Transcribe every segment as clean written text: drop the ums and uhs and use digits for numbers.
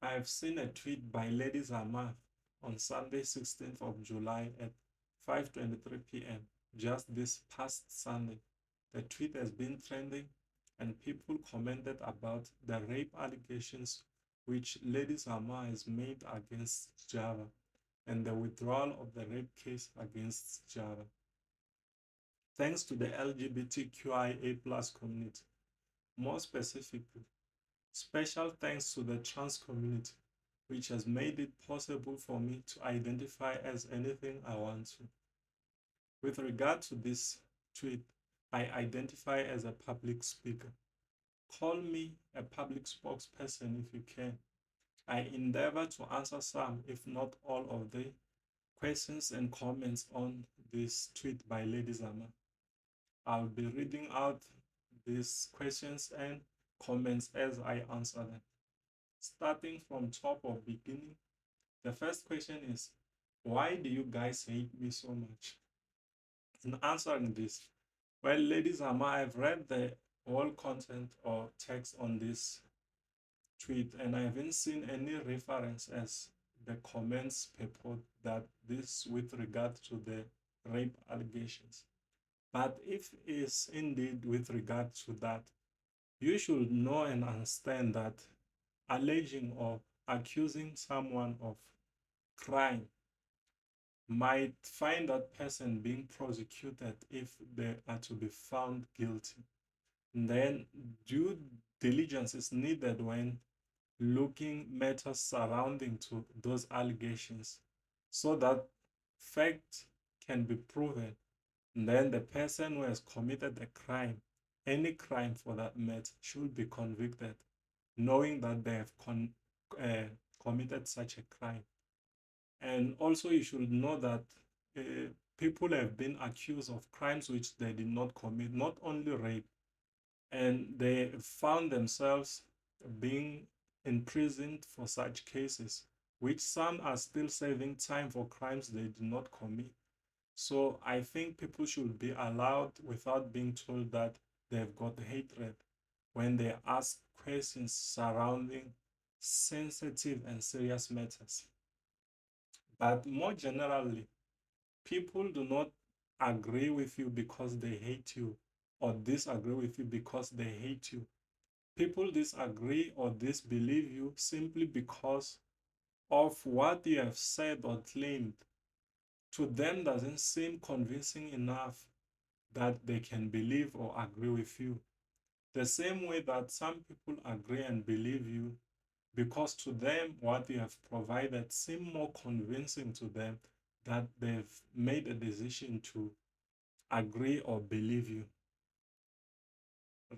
I have seen a tweet by Lady Zamar on Sunday, 16th of July at 5:23 p.m. just this past Sunday. The tweet has been trending and people commented about the rape allegations which Lady Zamar has made against Sjava and the withdrawal of the rape case against Sjava. Thanks to the LGBTQIA+ community. More specifically, special thanks to the trans community, which has made it possible for me to identify as anything I want to. With regard to this tweet, I identify as a public speaker. Call me a public spokesperson if you can. I endeavor to answer some, if not all, of the questions and comments on this tweet by Lady Zamar. I'll be reading out these questions and comments as I answer them. Starting from top of beginning, the first question is, why do you guys hate me so much? In answering this, well, ladies and gentlemen, I've read the whole content or text on this tweet and I haven't seen any reference as the comments purport that this with regard to the rape allegations. But if it's indeed with regard to that, you should know and understand that alleging or accusing someone of crime might find that person being prosecuted if they are to be found guilty. And then due diligence is needed when looking matters surrounding to those allegations so that fact can be proven. And then the person who has committed the crime, any crime for that matter, should be convicted, knowing that they have committed such a crime. And also, you should know that people have been accused of crimes which they did not commit, not only rape, and they found themselves being imprisoned for such cases, which some are still serving time for crimes they did not commit. So I think people should be allowed without being told that they've got hatred when they ask questions surrounding sensitive and serious matters. But more generally, people do not agree with you because they hate you or disagree with you because they hate you. People disagree or disbelieve you simply because of what you have said or claimed. To them doesn't seem convincing enough that they can believe or agree with you. The same way that some people agree and believe you because to them what you have provided seem more convincing to them that they've made a decision to agree or believe you.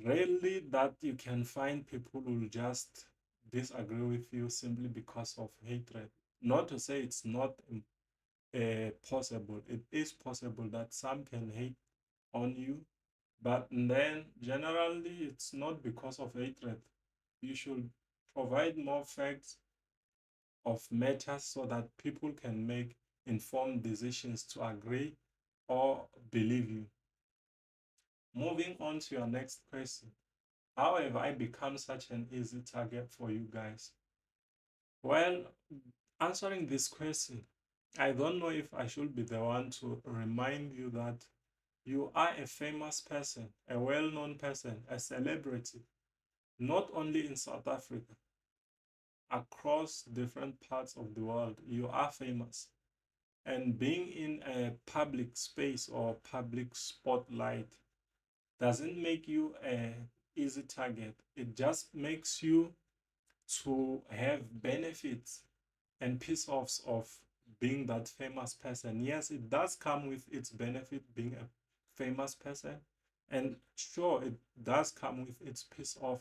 Rarely that you can find people who will just disagree with you simply because of hatred. Not to say it's not possible. It is possible that some can hate on you, but then generally it's not because of hatred. You should provide more facts of matters so that people can make informed decisions to agree or believe you. Moving on to your next question. How have I become such an easy target for you guys? Well, answering this question, I don't know if I should be the one to remind you that you are a famous person, a well-known person, a celebrity, not only in South Africa, across different parts of the world. You are famous. And being in a public space or public spotlight doesn't make you an easy target. It just makes you to have benefits and piece offs of being that famous person. Yes, it does come with its benefit being a famous person. And sure, it does come with its piece off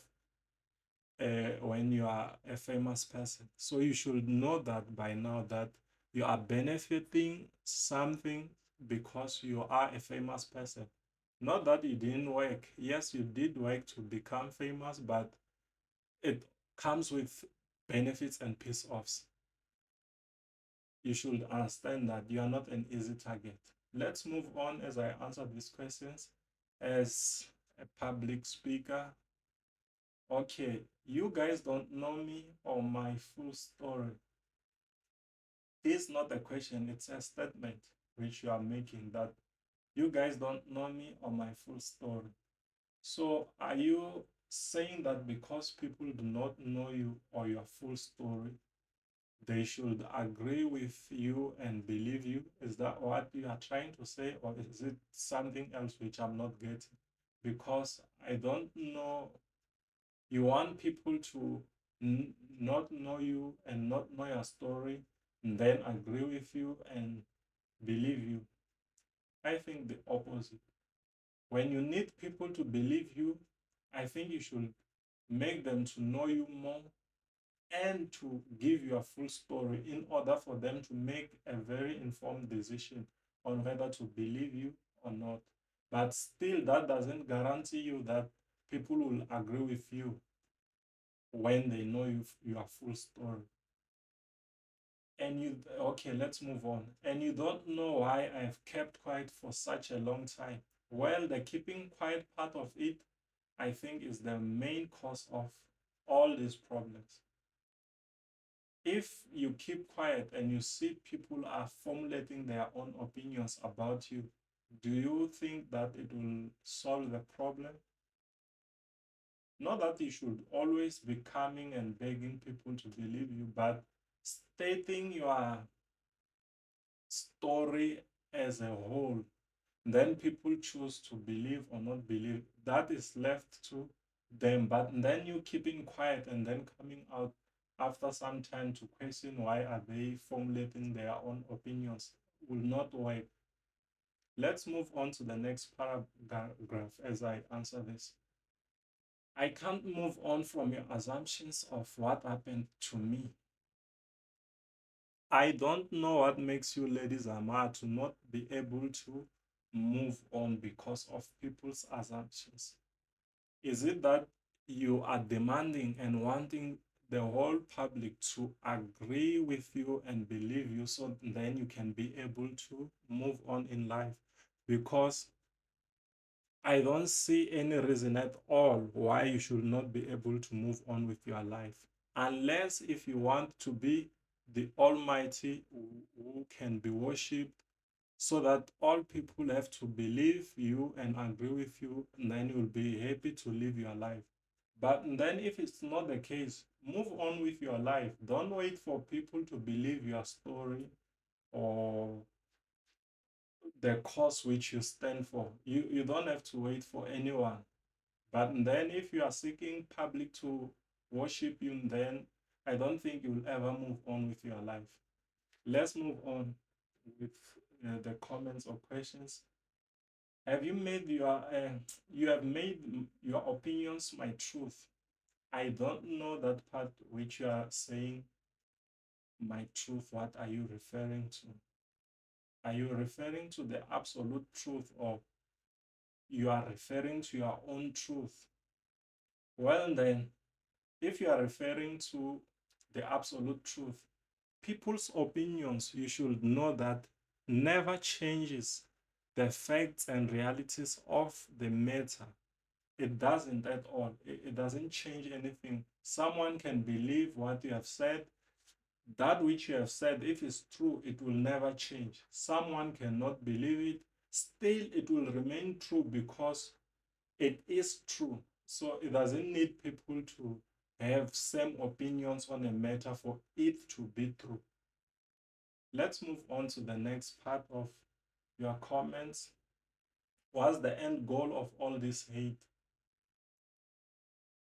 when you are a famous person. So you should know that by now that you are benefiting something because you are a famous person. Not that you didn't work. Yes, you did work to become famous, but it comes with benefits and piece offs. You should understand that you are not an easy target. Let's move on as I answer these questions. As a public speaker, Okay, you guys don't know me or my full story. This is not a question, it's a statement which you are making that you guys don't know me or my full story. So are you saying that because people do not know you or your full story, they should agree with you and believe you? Is that what you are trying to say, or is it something else which I'm not getting? Because I don't know, you want people to not know you and not know your story, and then agree with you and believe you. I think the opposite. When you need people to believe you, I think you should make them to know you more and to give your full story in order for them to make a very informed decision on whether to believe you or not. But still, that doesn't guarantee you that people will agree with you when they know your full story. And you, okay, let's move on. And you don't know why I've kept quiet for such a long time. Well, the keeping quiet part of it, I think, is the main cause of all these problems. If you keep quiet and you see people are formulating their own opinions about you, do you think that it will solve the problem? Not that you should always be coming and begging people to believe you, but stating your story as a whole, then people choose to believe or not believe. That is left to them. But then you keeping quiet and then coming out after some time to question why are they formulating their own opinions will not work. Let's move on to the next paragraph as I answer this. I can't move on from your assumptions of what happened to me. I don't know what makes you, Lady Zamar, to not be able to move on because of people's assumptions. Is it that you are demanding and wanting the whole public to agree with you and believe you so then you can be able to move on in life? Because I don't see any reason at all why you should not be able to move on with your life. Unless if you want to be the Almighty who can be worshipped so that all people have to believe you and agree with you, and then you'll be happy to live your life. But then if it's not the case, move on with your life. Don't wait for people to believe your story or the cause which you stand for. You don't have to wait for anyone. But then if you are seeking public to worship you, then I don't think you'll ever move on with your life. Let's move on with the comments or questions. Have you made you have made your opinions my truth? I don't know that part which you are saying my truth. What are you referring to? Are you referring to the absolute truth or you are referring to your own truth? Well, then, if you are referring to the absolute truth, people's opinions, you should know that never changes the facts and realities of the matter. It doesn't at all. It doesn't change anything. Someone can believe what you have said. That which you have said, if it's true, it will never change. Someone cannot believe it. Still, it will remain true because it is true. So it doesn't need people to have same opinions on a matter for it to be true. Let's move on to the next part of your comments. What's the end goal of all this hate?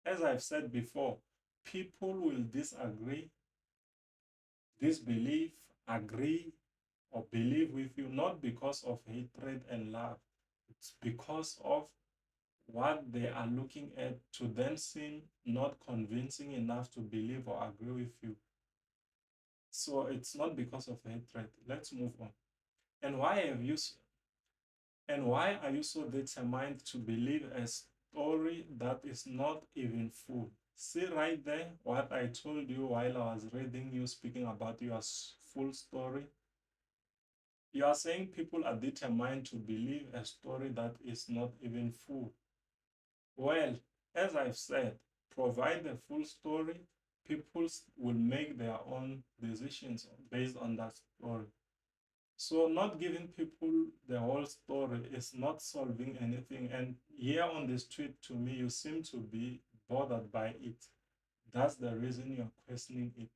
As I've said before, people will disagree, disbelieve, agree, or believe with you not because of hatred and love. It's because of what they are looking at to them seem not convincing enough to believe or agree with you. So it's not because of hatred. Let's move on. And why have you and why are you so determined to believe a story that is not even full? See right there what I told you while I was reading you speaking about your full story. You are saying people are determined to believe a story that is not even full. Well, as I've said, provide the full story, people will make their own decisions based on that story. So not giving people the whole story is not solving anything. And here on the street, to me, you seem to be bothered by it. That's the reason you're questioning it.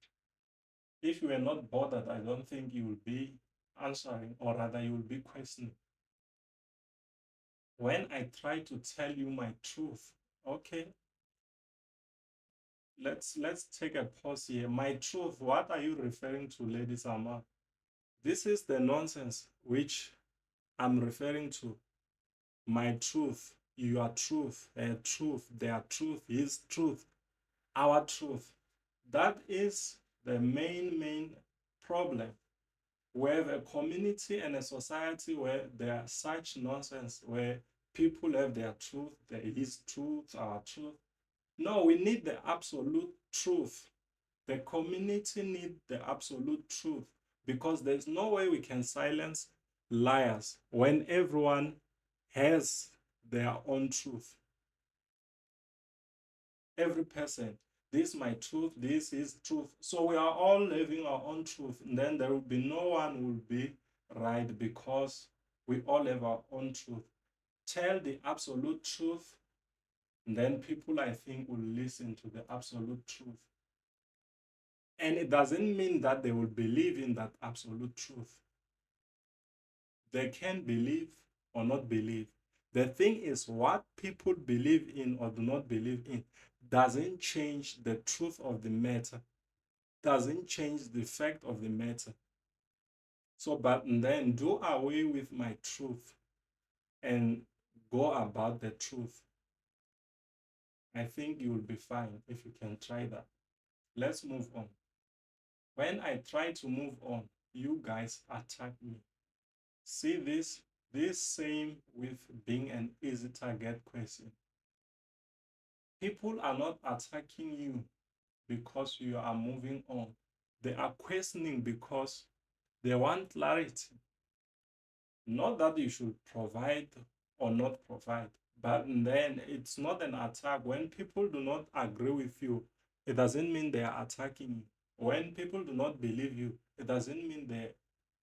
If you were not bothered, I don't think you will be answering, or rather you will be questioning. When I try to tell you my truth, okay, let's take a pause here. My truth, what are you referring to, Lady Zamar? This is the nonsense which I'm referring to. My truth, your truth, her truth, their truth, his truth, our truth. That is the main problem. We have a community and a society where there are such nonsense, where people have their truth, his truth, our truth. No, we need the absolute truth. The community need the absolute truth, because there's no way we can silence liars when everyone has their own truth. Every person, this is my truth, this is truth. So we are all living our own truth. And then there will be no one will be right, because we all have our own truth. Tell the absolute truth, and then people, I think, will listen to the absolute truth. And it doesn't mean that they will believe in that absolute truth. They can believe or not believe. The thing is, what people believe in or do not believe in doesn't change the truth of the matter, doesn't change the fact of the matter. So, but then do away with my truth and go about the truth. I think you will be fine if you can try that. Let's move on. When I try to move on, you guys attack me. See this same with being an easy target question. People are not attacking you because you are moving on. They are questioning because they want clarity. Not that you should provide or not provide, but then it's not an attack. When people do not agree with you, it doesn't mean they are attacking you. When people do not believe you, it doesn't mean they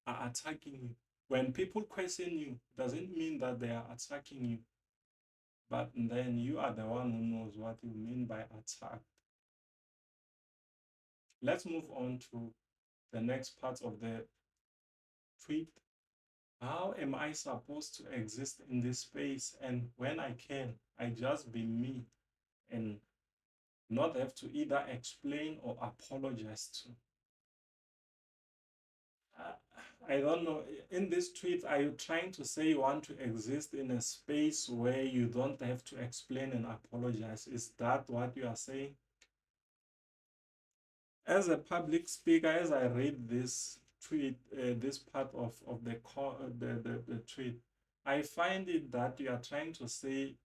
are attacking you. When people question you, it doesn't mean that they are attacking you. But then you are the one who knows what you mean by attack. Let's move on to the next part of the tweet. How am I supposed to exist in this space? And when I can, I just be me and not have to either explain or apologize to. I don't know. In this tweet, are you trying to say you want to exist in a space where you don't have to explain and apologize? Is that what you are saying? As a public speaker, as I read this tweet, this part of the tweet, I find it that you are trying to say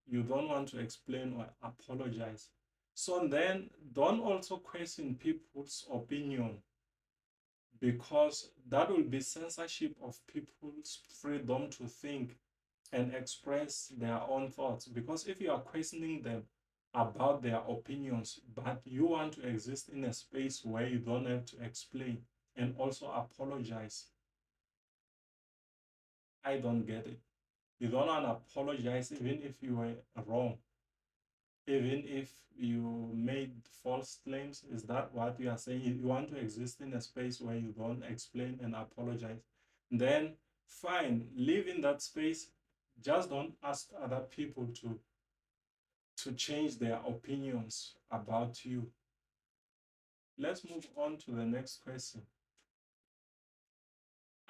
you don't want to explain or apologize. So then don't also question people's opinion, because that will be censorship of people's freedom to think and express their own thoughts. Because if you are questioning them about their opinions, but you want to exist in a space where you don't have to explain and also apologize, I don't get it. You don't want to apologize even if you were wrong, even if you made false claims. Is that what you are saying? You want to exist in a space where you don't explain and apologize? Then fine, live in that space. Just don't ask other people to change their opinions about you. Let's move on to the next question.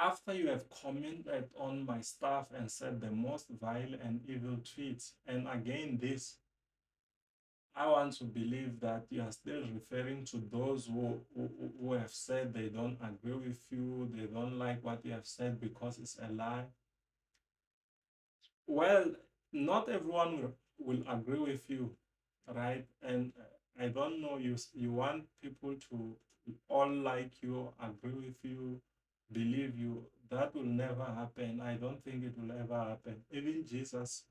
After you have commented on my stuff and said the most vile and evil tweets, and again this, I want to believe that you are still referring to those who have said they don't agree with you, they don't like what you have said because it's a lie. Well, not everyone will agree with you, right? And I don't know, you want people to all like you, agree with you, believe you. That will never happen. I don't think it will ever happen. Even Jesus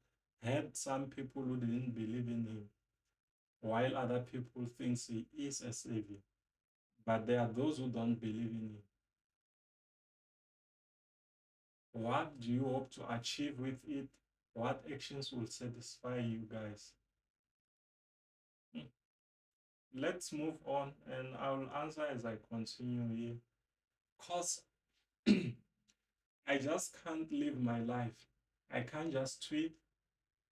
had some people who didn't believe in him. while other people think he is a savior. But there are those who don't believe in him. What do you hope to achieve with it? What actions will satisfy you guys? Hmm. Let's move on and I will answer as I continue here. Because I just can't live my life. I can't just tweet.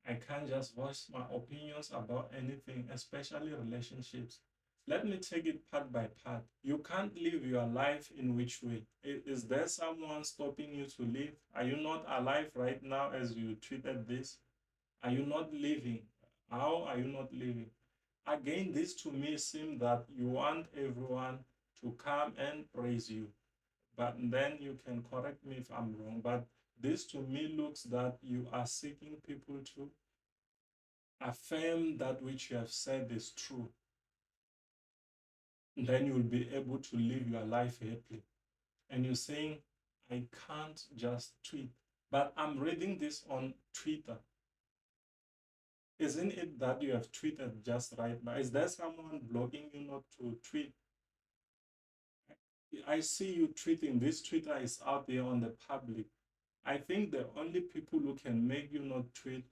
I can't just voice my opinions about anything, especially relationships. Let me take it part by part. You can't live your life in which way? Is there someone stopping you to live? Are you not alive right now as you tweeted this? Are you not living? How are you not living? Again, this to me seems that you want everyone to come and praise you. But then you can correct me if I'm wrong. But this to me looks that you are seeking people to affirm that which you have said is true. Then you'll be able to live your life happily. And you're saying, I can't just tweet. But I'm reading this on Twitter. Isn't it that you have tweeted just right now? Is there someone blocking you not to tweet? I see you tweeting. This Twitter is out there on the public. I think the only people who can make you not tweet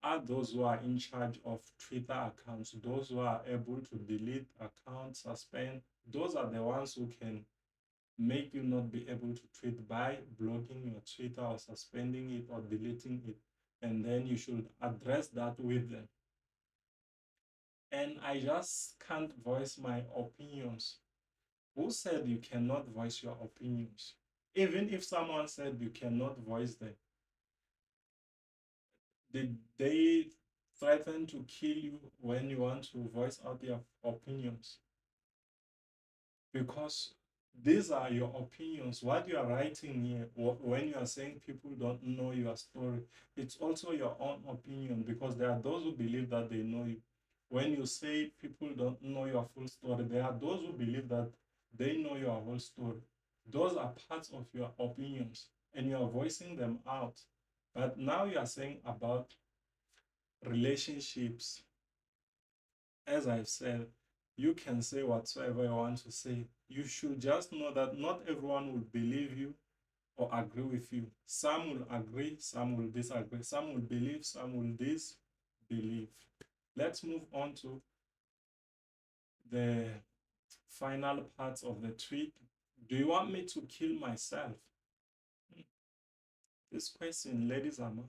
are those who are in charge of Twitter accounts, those who are able to delete accounts, suspend. Those are the ones who can make you not be able to tweet by blocking your Twitter or suspending it or deleting it. And then you should address that with them. And I just can't voice my opinions. Who said you cannot voice your opinions? Even if someone said you cannot voice them, did they threaten to kill you when you want to voice out your opinions? Because these are your opinions. What you are writing here, when you are saying people don't know your story, it's also your own opinion because there are those who believe that they know you. When you say people don't know your full story, there are those who believe that they know your whole story. Those are parts of your opinions and you are voicing them out. But now you are saying about relationships, as I've said, you can say whatsoever you want to say. You should just know that not everyone will believe you or agree with you. Some will agree, some will disagree. Some will believe, some will disbelieve. Let's move on to the final parts of the tweet. Do you want me to kill myself? This question, Lady Zamar,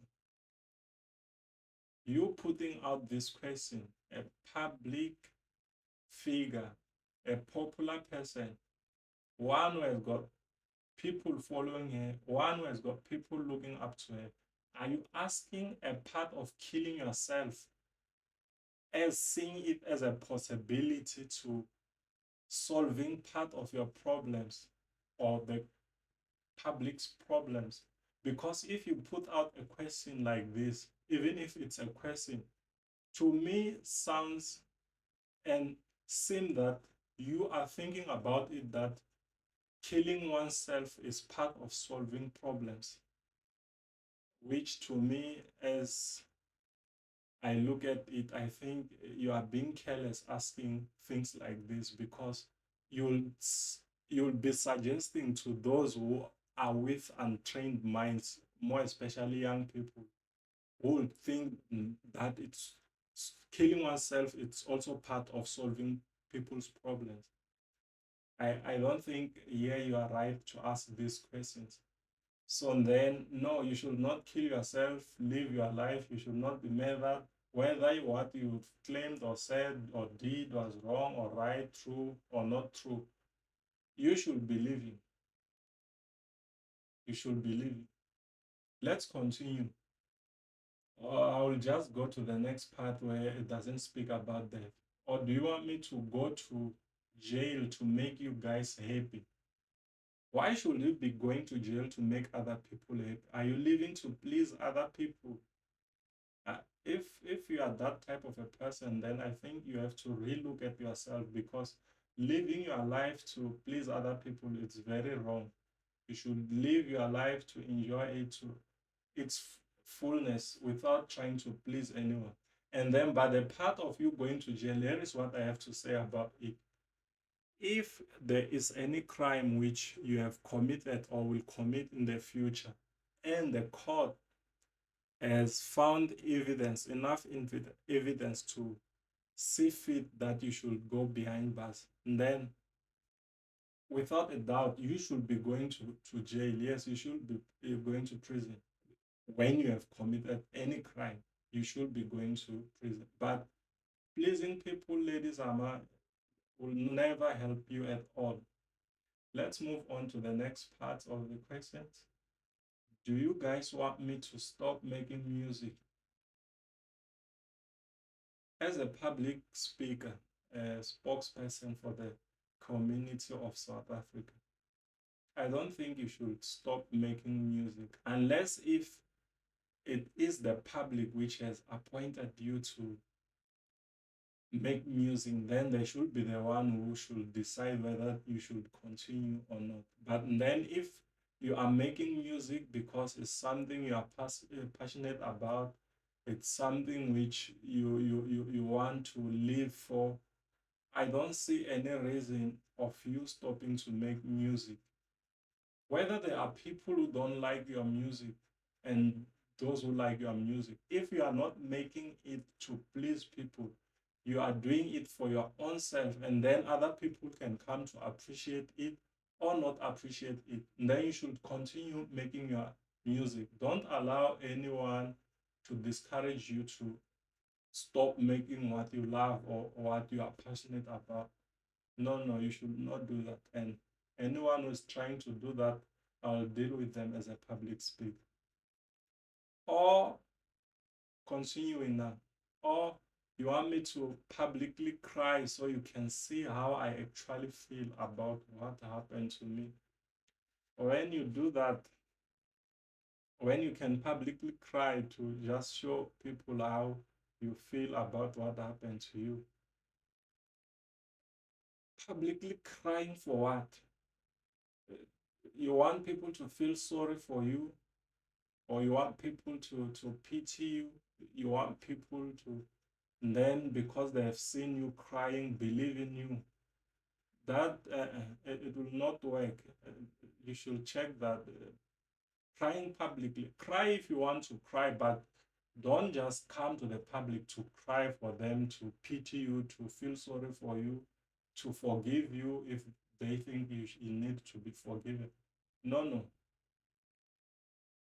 you putting out this question, a public figure, a popular person, one who has got people following her, one who has got people looking up to her. Are you asking a part of killing yourself as seeing it as a possibility to solving part of your problems or the public's problems? Because if you put out a question like this, even if it's a question, to me sounds and seem that you are thinking about it that killing oneself is part of solving problems, which to me, as I look at it, I think you are being careless asking things like this because you'll you'll be suggesting to those who are with untrained minds, more especially young people, who would think that it's killing oneself, it's also part of solving people's problems. I don't think here you are right to ask these questions. So then, no, you should not kill yourself, live your life. You should not be murdered. Whether what you claimed or said or did was wrong or right, true or not true, you should be living. You should be living. Let's continue. I will just go to the next part where it doesn't speak about death. Or do you want me to go to jail to make you guys happy? Why should you be going to jail to make other people happy? Are you living to please other people? If you are that type of a person, then I think you have to relook at yourself because living your life to please other people is very wrong. You should live your life to enjoy it to its fullness without trying to please anyone. And then, by the part of you going to jail, here is what I have to say about it. If there is any crime which you have committed or will commit in the future, and the court has found evidence, enough evidence to see fit that you should go behind bars, then without a doubt, you should be going to jail. Yes, you should be going to prison. When you have committed any crime, you should be going to prison. But pleasing people, Lady Zamar, will never help you at all. Let's move on to the next part of the questions. Do you guys want me to stop making music? As a public speaker, a spokesperson for the community of South Africa, I don't think you should stop making music unless if it is the public which has appointed you to make music, then they should be the one who should decide whether you should continue or not. But then if you are making music because it's something you are passionate about, it's something which you want to live for, I don't see any reason of you stopping to make music. Whether there are people who don't like your music and those who like your music, if you are not making it to please people, you are doing it for your own self, and then other people can come to appreciate it or not appreciate it. And then you should continue making your music. Don't allow anyone to discourage you to stop making what you love or what you are passionate about. No, no, you should not do that. And anyone who is trying to do that, I'll deal with them as a public speaker. Or continuing now, or you want me to publicly cry so you can see how I actually feel about what happened to me. When you do that, when you can publicly cry to just show people how you feel about what happened to you, publicly crying for what? You want people to feel sorry for you, or you want people to pity you, you want people to then, because they have seen you crying, believe in you. That it will not work. You should check that. Crying publicly, cry if you want to cry, but don't just come to the public to cry for them to pity you, to feel sorry for you, to forgive you if they think you need to be forgiven. No, no,